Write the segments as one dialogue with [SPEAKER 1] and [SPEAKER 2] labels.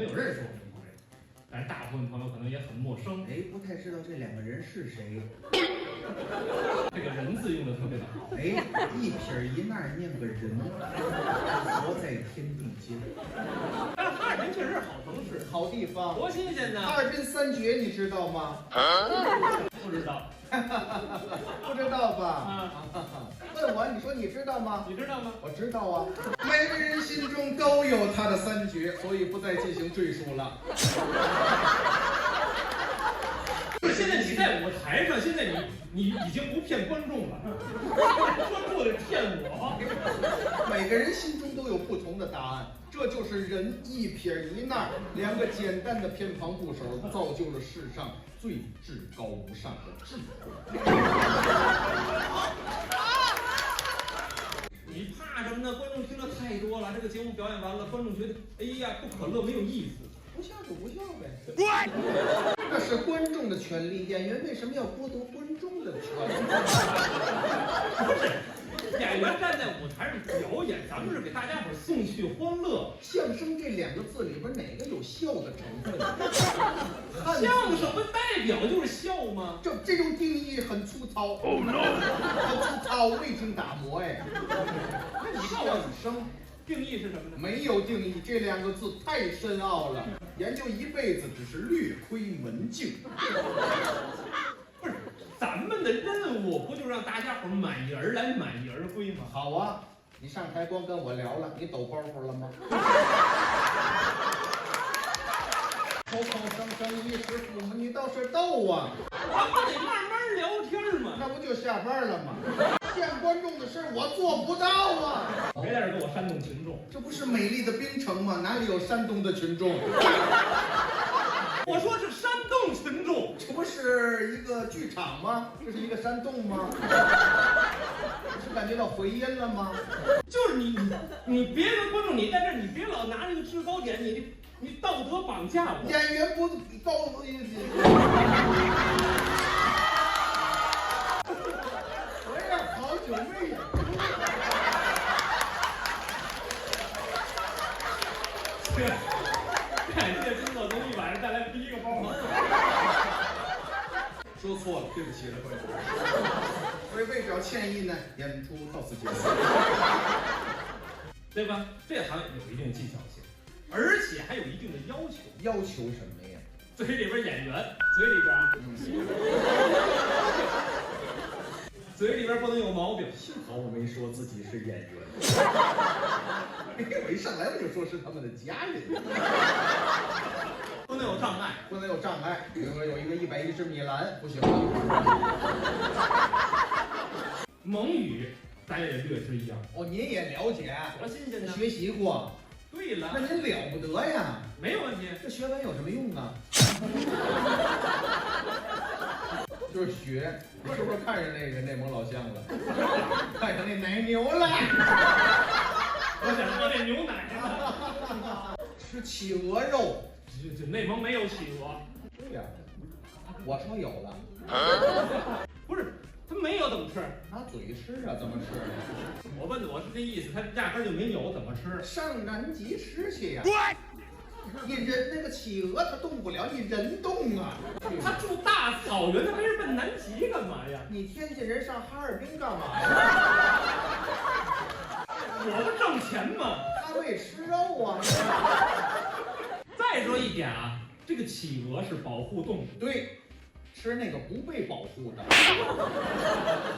[SPEAKER 1] 能有认识我们的朋友，但是大部分朋友可能也很陌生。
[SPEAKER 2] 哎，不太知道这两个人是谁。
[SPEAKER 1] 这个人字用的特别的好。
[SPEAKER 2] 哎，一撇一捺念个人，活在天地间。
[SPEAKER 1] 但是哈尔滨确实是好城市，
[SPEAKER 2] 好地方，
[SPEAKER 1] 多新鲜呢！
[SPEAKER 2] 哈尔滨三绝你知道吗？
[SPEAKER 1] 不知道，
[SPEAKER 2] 不知道吧？
[SPEAKER 1] 啊，
[SPEAKER 2] 问我，你说你知道吗？
[SPEAKER 1] 你知道吗？
[SPEAKER 2] 我知道啊，每个人心中都有他的三绝，所以不再进行赘述了。
[SPEAKER 1] 现在你在舞台上，现在你已经不骗观众了，观众得骗我。
[SPEAKER 2] 每个人心中都有不同的答案，这就是人一撇一捺两个简单的偏旁部首，造就了世上最至高无上的智慧。
[SPEAKER 1] 你怕什么呢？观众听的太多了，这个节目表演完了，观众觉得，哎呀，不可乐，没有意思。
[SPEAKER 2] 不笑就不笑呗。这是观众的权利，演员为什么要剥夺观众的权利？
[SPEAKER 1] 不是，演员站在舞台上表演，咱们是给大家伙送去欢乐。
[SPEAKER 2] 相声这两个字里边哪个有笑的成分？
[SPEAKER 1] 相声不代表就是笑吗？
[SPEAKER 2] 这种定义很粗糙，很粗糙，未经打磨哎。
[SPEAKER 1] 那你
[SPEAKER 2] 相声
[SPEAKER 1] 定义是什么呢？
[SPEAKER 2] 没有定义，这两个字太深奥了，研究一辈子只是略窥门径。
[SPEAKER 1] 不是，咱们的任务不就是让大家伙满意而来，满意而归吗？
[SPEAKER 2] 好啊，你上台光跟我聊了，你抖包袱了吗？口口声声衣食父母，你倒是逗啊！
[SPEAKER 1] 咱们得慢慢聊天嘛。
[SPEAKER 2] 那不就下班了吗？见观众的事我做不到啊！
[SPEAKER 1] 别在这给我煽动群众。
[SPEAKER 2] 这不是美丽的冰城吗？哪里有山东的群众？
[SPEAKER 1] 我说是煽动群众，
[SPEAKER 2] 这不是一个剧场吗？这是一个山洞吗？是感觉到回音了吗？
[SPEAKER 1] 就是你别跟观众，你在这儿你别老拿这个制高点，你道德绑架我。
[SPEAKER 2] 演员不高，我也好久没演。
[SPEAKER 1] 感谢工作综艺晚上带来的第一个包袱。
[SPEAKER 2] 说错了，对不起了，观众。所以为表歉意呢，演出到此结束，
[SPEAKER 1] 对吧？这行有一定技巧性，而且还有一定的要求。
[SPEAKER 2] 要求什么呀？
[SPEAKER 1] 嘴里边演员，嘴里边啊，嘴里边不能有毛病。
[SPEAKER 2] 幸好我没说自己是演员，我一上来我就说是他们的家人。
[SPEAKER 1] 不能有障碍，
[SPEAKER 2] 不能有障碍，比如说有一个110米栏不行。
[SPEAKER 1] 蒙语咱也略知一二。
[SPEAKER 2] 哦，您也了解，
[SPEAKER 1] 多新鲜呢！
[SPEAKER 2] 学习过。
[SPEAKER 1] 对了，
[SPEAKER 2] 那您了不得呀！
[SPEAKER 1] 没有问题。
[SPEAKER 2] 这学完有什么用啊？就是学，你是不是看上那个内蒙老乡了？看上那奶牛了？
[SPEAKER 1] 我想喝这牛奶呢。
[SPEAKER 2] 吃企鹅肉。
[SPEAKER 1] 这内蒙没有企鹅。
[SPEAKER 2] 对呀，我说有了。
[SPEAKER 1] 不是，他没有怎么吃？
[SPEAKER 2] 拿嘴吃啊，怎么吃？
[SPEAKER 1] 我问的我是这意思，他压根就没有，怎么吃？
[SPEAKER 2] 上南极吃去呀！你人那个企鹅它动不了，你人动啊！
[SPEAKER 1] 他住大草原，他没事奔南极干嘛呀？
[SPEAKER 2] 你天津人上哈尔滨干嘛呀？
[SPEAKER 1] 我不挣钱吗？
[SPEAKER 2] 他为吃肉啊！
[SPEAKER 1] 再说一点啊，这个企鹅是保护动物，
[SPEAKER 2] 对，吃那个不被保护的。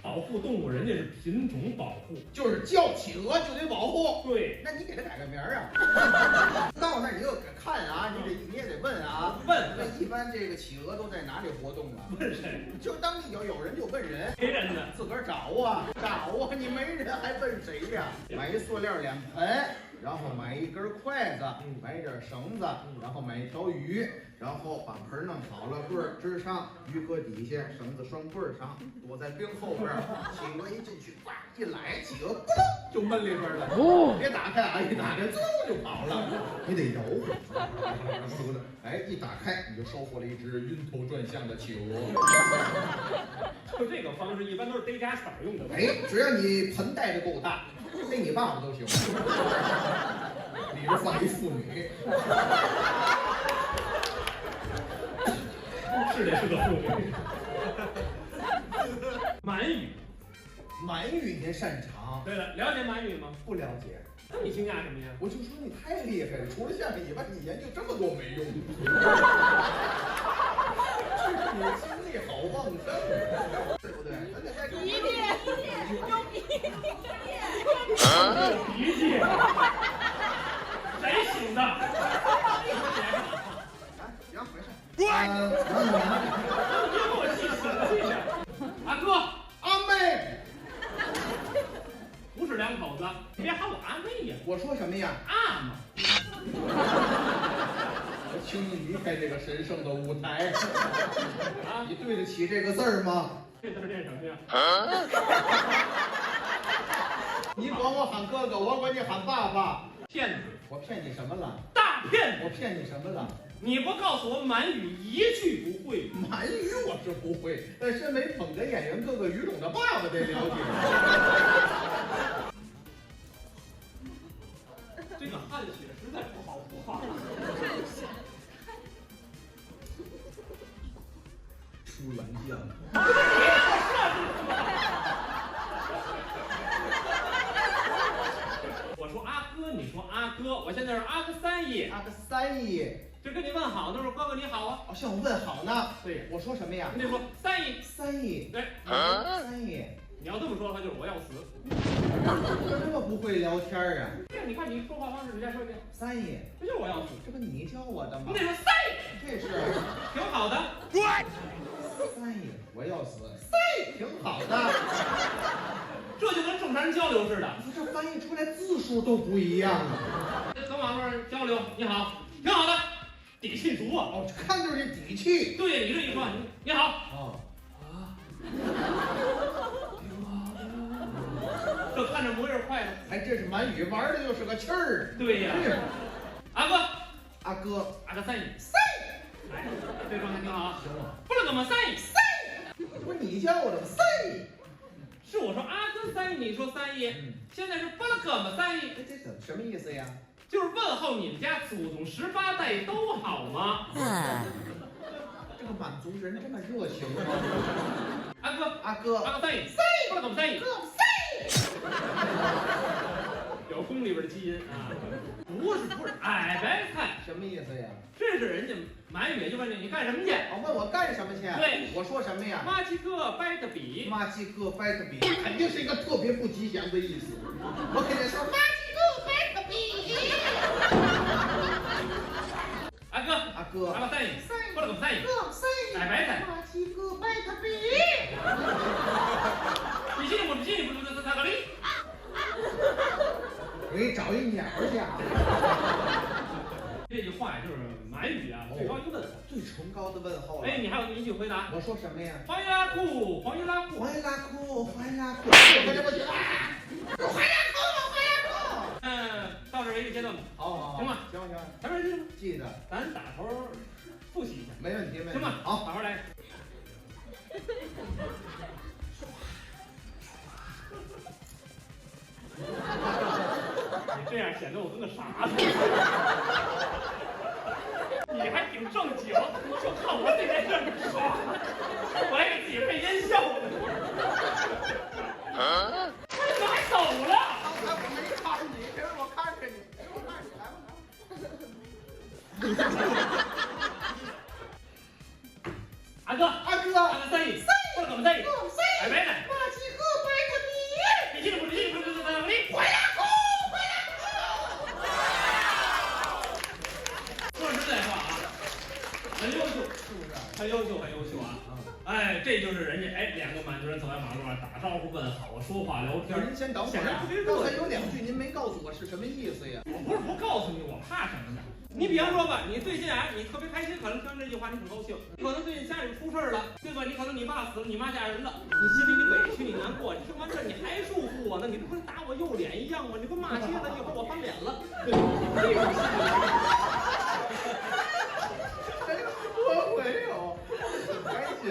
[SPEAKER 1] 保护动物人家是品种保护，
[SPEAKER 2] 就是叫企鹅就得保护。
[SPEAKER 1] 对，
[SPEAKER 2] 那你给它改个名儿啊！到那儿你就看啊，你也得问啊，
[SPEAKER 1] 问
[SPEAKER 2] 一般这个企鹅都在哪里活动啊？
[SPEAKER 1] 问谁？
[SPEAKER 2] 就当你有人就问人，
[SPEAKER 1] 没人呢，
[SPEAKER 2] 自个儿找啊，你没人还问谁呀？买一塑料脸盆，然后买一根筷子，买一点绳子，然后买一条鱼，然后把盆弄好了，棍儿支上，鱼搁底下，绳子拴棍儿上，躲在冰后边，企鹅一进去，呱一来，企鹅咕咚就闷里边了。哦，别打开啊，一打开，嗖就跑了。你得揉，哎，一打开你就收获了一只晕头转向的企鹅。
[SPEAKER 1] 就这个方式一般都是逮家犬用的。
[SPEAKER 2] 哎，只要你盆带的够大，逮你爸爸都行。里边放一妇女。
[SPEAKER 1] 是得是个妇女。满语，
[SPEAKER 2] 满语您擅长？
[SPEAKER 1] 对了，了解满语吗？
[SPEAKER 2] 不了解。
[SPEAKER 1] 那你惊讶什么呀？
[SPEAKER 2] 我就说你太厉害了，除了相声以外，你研究这么多没用的。你精力好旺盛，对不对？咱得再
[SPEAKER 3] 鼻涕，有鼻涕，
[SPEAKER 1] 鼻涕，谁醒的？
[SPEAKER 2] 行，没事。
[SPEAKER 1] 别给我气死了！阿哥，
[SPEAKER 2] 阿妹，
[SPEAKER 1] 不是两口子，你别喊我阿妹呀！
[SPEAKER 2] 我说什么呀？
[SPEAKER 1] 阿玛，
[SPEAKER 2] 我请你离开这个神圣的舞台。
[SPEAKER 1] 啊，
[SPEAKER 2] 你对得起这个字儿吗？
[SPEAKER 1] 这字念什么呀？
[SPEAKER 2] 你管我喊哥哥，我管你喊爸爸。
[SPEAKER 1] 骗子，
[SPEAKER 2] 我骗你什么了？
[SPEAKER 1] 大骗子！
[SPEAKER 2] 我骗你什么了？
[SPEAKER 1] 你不告诉我满语一句不会，
[SPEAKER 2] 满语我是不会，但身为捧哏演员哥哥于总的爸爸得了解。
[SPEAKER 1] 这个汗血实在不好画。
[SPEAKER 2] 出软件了。
[SPEAKER 1] 我说阿哥，你说阿哥，我现在是阿哥三爷，
[SPEAKER 2] 阿个三爷，
[SPEAKER 1] 就跟你问好，他说哥哥你好啊。
[SPEAKER 2] 哦，向我问好呢。
[SPEAKER 1] 对呀，
[SPEAKER 2] 我说什么呀？
[SPEAKER 1] 你得说三爷，
[SPEAKER 2] 三爷，
[SPEAKER 1] 对，
[SPEAKER 2] 三爷，
[SPEAKER 1] 你要这么说的话，就是我要死。
[SPEAKER 2] 这么不会聊天啊？
[SPEAKER 1] 这样你看你说话方式，你再说一遍，
[SPEAKER 2] 三爷，
[SPEAKER 1] 不就是我要死？
[SPEAKER 2] 这不你教我的吗
[SPEAKER 1] 你得？说三爷，
[SPEAKER 2] 这是
[SPEAKER 1] 挺好的。
[SPEAKER 2] 三爷，我要死。三爷，挺好的。
[SPEAKER 1] 这就跟正常人交流似的，
[SPEAKER 2] 这翻译出来字数都不一样啊。
[SPEAKER 1] 跟网络上交流，你好，挺好的，底气足啊。
[SPEAKER 2] 哦，看就是这底气。
[SPEAKER 1] 对你这一说，你好
[SPEAKER 2] 哦，
[SPEAKER 1] 啊，这看着模样快了。
[SPEAKER 2] 还这是满语，玩的又是个气儿。
[SPEAKER 1] 对呀，阿哥，
[SPEAKER 2] 阿哥，
[SPEAKER 1] 阿哥三爷，哎，这状态挺好啊。
[SPEAKER 2] 行了，
[SPEAKER 1] 不是怎么三爷？
[SPEAKER 2] 这不是你教我的吗？三爷，
[SPEAKER 1] 是我说阿哥三爷，你说三爷，现在是不了哥们三爷，
[SPEAKER 2] 这怎么什么意思呀？
[SPEAKER 1] 就是问候你们家祖宗18代都好吗？
[SPEAKER 2] 这个满族人这么热情吗？
[SPEAKER 1] 阿哥，
[SPEAKER 2] 阿哥，
[SPEAKER 1] 阿哥三爷，不了哥们三爷，有宫里边的基因啊，不是，矮白菜，
[SPEAKER 2] 什么意思呀？
[SPEAKER 1] 这是人家满语就问你干什么去？
[SPEAKER 2] 哦，问我干什么去？
[SPEAKER 1] 对，
[SPEAKER 2] 我说什么呀？
[SPEAKER 1] 妈鸡哥掰的笔，
[SPEAKER 2] 妈鸡哥掰个笔，肯定是一个特别不吉祥的意思。我肯定说妈鸡哥掰个笔。
[SPEAKER 1] 阿哥，
[SPEAKER 2] 阿哥，
[SPEAKER 1] 阿哥三爷，不了哥们三爷，矮白菜，
[SPEAKER 2] 妈鸡哥掰个笔。
[SPEAKER 1] 你信不信？不咋个哩？
[SPEAKER 2] 我给你找一鸟去啊！
[SPEAKER 1] 这句话呀，就是满语啊，最高一个问候。
[SPEAKER 2] 最崇高的问候了。
[SPEAKER 1] 哎，你还有一句回答。
[SPEAKER 2] 我说什么呀？
[SPEAKER 1] 黄鱼拉裤，黄鱼拉裤。
[SPEAKER 2] 欢迎拉库，欢迎拉库。我行了。欢迎拉库。
[SPEAKER 1] 到这儿为一个阶段吧。
[SPEAKER 2] 好，
[SPEAKER 1] 行吧，
[SPEAKER 2] 行，
[SPEAKER 1] 咱们记住，
[SPEAKER 2] 记得，
[SPEAKER 1] 咱打头复习一下，
[SPEAKER 2] 没问题，
[SPEAKER 1] 行吧？
[SPEAKER 2] 好，
[SPEAKER 1] 好好来。你这样显得我跟个傻子。你还挺正经，就看我这件事儿爽，我还给自己配音效呢。怎么还走了？
[SPEAKER 2] 我没看你，我看着你，我看你，来吧，
[SPEAKER 1] 阿哥，
[SPEAKER 2] 阿哥，
[SPEAKER 1] 阿哥三爷，不是怎么三爷？哎，白菜，
[SPEAKER 2] 妈鸡哥掰个笔。
[SPEAKER 1] 你信不信？不是在哪里？
[SPEAKER 2] 欢迎拉库，
[SPEAKER 1] 说实在话啊，很优秀，
[SPEAKER 2] 是不是？
[SPEAKER 1] 很优秀，很优秀啊！哎，这就是人家两个满族人走在马路上打招呼问好，说话聊天。
[SPEAKER 2] 您先等会儿啊，刚才有2句您没告诉我是什么意思呀？
[SPEAKER 1] 我不是不告诉你，我怕什么呢？你比方说吧，你最近你特别开心，可能听完这句话你很高兴。可能最近家里出事了，对吧？你可能你爸死了，你妈嫁人了，你心里你委屈，你难过。你听完这你还祝福我呢？你这不是打我右脸一样吗？你不骂街了，以后我翻脸了。
[SPEAKER 2] 我没有，没关系，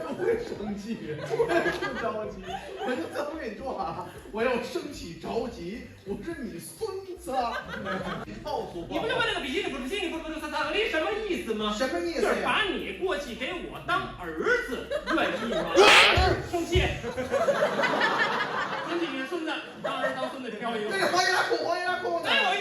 [SPEAKER 2] 不会生气，我也不着急。我就这么跟你说啊，我要生气着急，我是你孙子。你告诉我，
[SPEAKER 1] 你不就问那个比基尼不是你不是他你什么意思吗？
[SPEAKER 2] 什么意思
[SPEAKER 1] 就是
[SPEAKER 2] 呀？
[SPEAKER 1] 把你过继给我当儿子，愿意吗？生气。生气你的孙子，当儿子当孙子这条一个。
[SPEAKER 2] 那是黄衣拉裤，黄衣拉裤呢？
[SPEAKER 1] 再有